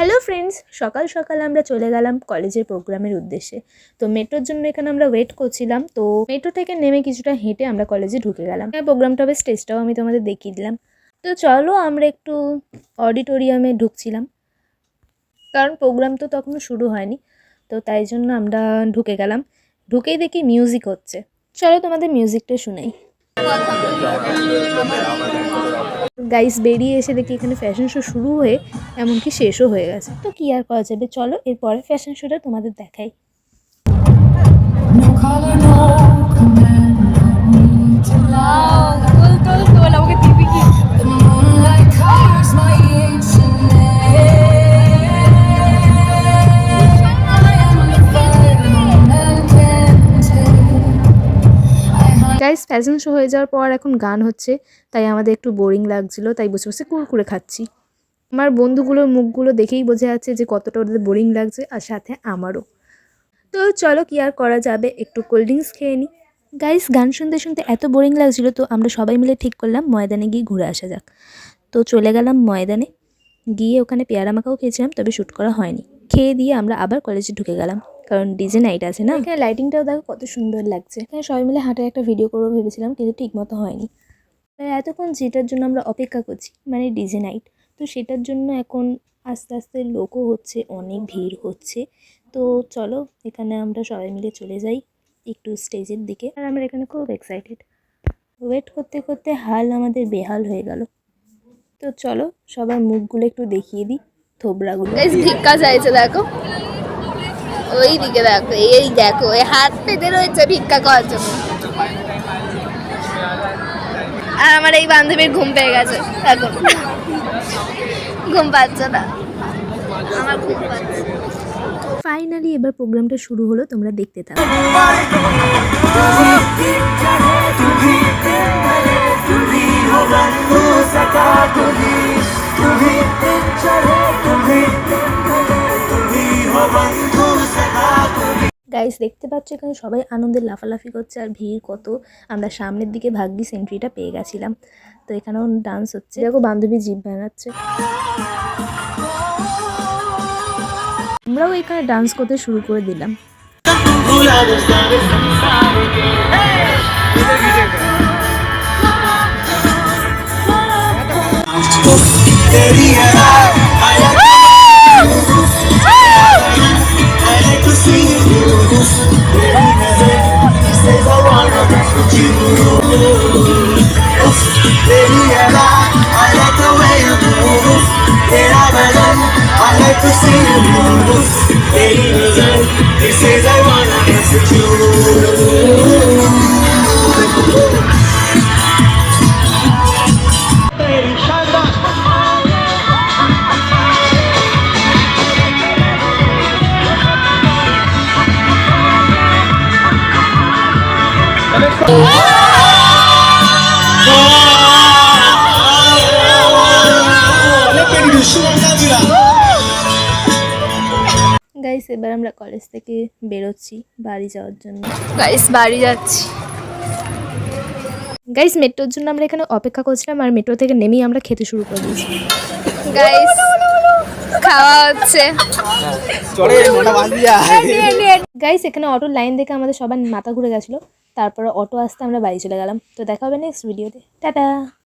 Hello friends, সকাল সকাল আমরা চলে গেলাম কলেজের প্রোগ্রামের উদ্দেশ্যে। তো মেট্রোর জন্য এখানে আমরা ওয়েট করছিলাম। তো মেট্রো থেকে নেমে কিছুটা হেঁটে আমরা কলেজে ঢুকে গেলাম। প্রোগ্রামটা হবে, স্টেজটাও আমি তোমাদের দেখিয়ে দিলাম। তো চলো আমরা একটু অডিটোরিয়ামে ঢুকছিলাম, কারণ প্রোগ্রাম তো তখনও শুরু হয়নি। তো তাই জন্য আমরা ঢুকে গেলাম। ঢুকেই দেখি মিউজিক হচ্ছে। চলো তোমাদের মিউজিকটা শুনাই। গাইস, বেরিয়ে এসে দেখি এখানে ফ্যাশন শো শুরু হয়ে এমনকি শেষও হয়ে গেছে। তো কি আর করা যাবে, চলো এরপরে ফ্যাশন শোটা তোমাদের দেখাই। গাইস, ফ্যাশন শো হয়ে যাওয়ার পর এখন গান হচ্ছে, তাই আমাদের একটু বোরিং লাগছিল, তাই বসে বসে কুরকুরে খাচ্ছি। আমার বন্ধুগুলোর মুখগুলো দেখেই বোঝা যাচ্ছে যে কতটা ওদের বোরিং লাগছে, আর সাথে আমারও। তো চলো কি আর করা যাবে, একটু কোল্ড ড্রিঙ্কস খেয়ে নিই। গাইস, গান শুনতে শুনতে এত বোরিং লাগছিল, তো আমরা সবাই মিলে ঠিক করলাম ময়দানে গিয়ে ঘুরে আসা যাক। তো চলে গেলাম ময়দানে, গিয়ে ওখানে পেয়ারা মাখাও খেয়েছিলাম, তবে শ্যুট করা হয়নি। খেয়ে দিয়ে আমরা আবার কলেজে ঢুকে গেলাম, কারণ ডিজে নাইট আছে না। এখানে লাইটিংটাও দেখো কত সুন্দর লাগছে। এখানে সবাই মিলে হাঁটার একটা ভিডিও করবো ভেবেছিলাম, কিন্তু ঠিক মতো হয়নি। এতক্ষণ যেটার জন্য আমরা অপেক্ষা করছি, মানে ডিজে নাইট, তো সেটার জন্য এখন আস্তে আস্তে লোকও হচ্ছে, অনেক ভিড় হচ্ছে। তো চলো এখানে আমরা সবাই মিলে চলে যাই একটু স্টেজের দিকে। আর আমরা এখানে খুব এক্সাইটেড। ওয়েট করতে করতে হাল আমাদের বেহাল হয়ে গেল। তো চলো সবার মুখগুলো একটু দেখিয়ে দিই, থোবড়াগুলো। ভিক্ষা চাইছে, দেখো ওই দিকে, দেখো এই দেখো, এই হাত পেতে রয়েছে ভিক্ষা করার জন্য। আর আমার এই বান্ধবীর ঘুম পেয়ে গেছে, এখন ঘুম পাচ্ছে না, আমার ঘুম পাচ্ছে। ফাইনালি এবার প্রোগ্রামটা শুরু হলো, তোমরা দেখতে থাকো। গাইস, দেখতে পাচ্ছ এখানে সবাই আনন্দে লাফালাফি করছে, আর ভিড় কত। আমরা সামনের দিকে ভাগ্যিস এন্ট্রিটা পেয়ে গেছিলাম। তো এখানেও ডান্স হচ্ছে, দেখো বান্ধবী জিভ বানাচ্ছে। আমরাও এখানে ডান্স করতে শুরু করে দিলাম। গাইস, এবার আমরা কলেজ থেকে বেরোচ্ছি বাড়ি যাওয়ার জন্য। গাইস, বাড়ি যাচ্ছি। গাইস, মেট্রোর জন্য আমরা এখানে অপেক্ষা করছিলাম, আর মেট্রো থেকে নেমেই আমরা খেতে শুরু করে দিয়েছি। গাইস, খাওয়া হচ্ছে। গাইস, এখানে অটোর লাইন দেখে আমাদের সবার মাথা ঘুরে গেছিলো। তারপরে অটো আসতে আমরা বাড়ি চলে গেলাম। তো দেখা হবে নেক্সট ভিডিওতে। টাটা।